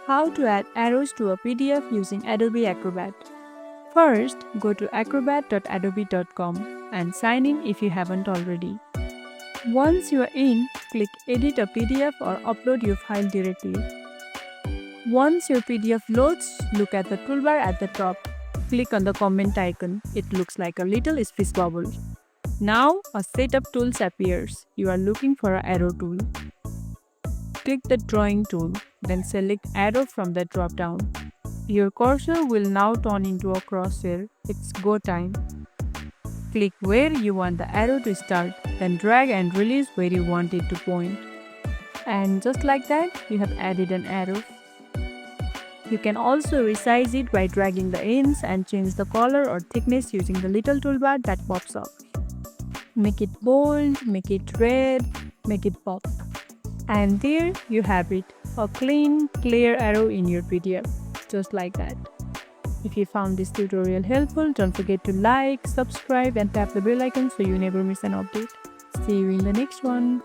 How to add arrows to a PDF using Adobe Acrobat. First, go to acrobat.adobe.com and sign in if you haven't already. Once you are in, click Edit a PDF or upload your file directly. Once your PDF loads, look at the toolbar at the top. Click on the comment icon. It looks like a little space bubble. Now, a set of tools appears. You are looking for an arrow tool. Click the drawing tool, then select arrow from the drop down. Your cursor will now turn into a crosshair. It's go time. Click where you want the arrow to start, then drag and release where you want it to point. And just like that, you have added an arrow. You can also resize it by dragging the ends and change the color or thickness using the little toolbar that pops up. Make it bold, make it red, make it pop. And there you have it, a clean, clear arrow in your PDF, just like that. If you found this tutorial helpful, don't forget to like, subscribe and tap the bell icon so you never miss an update. See you in the next one.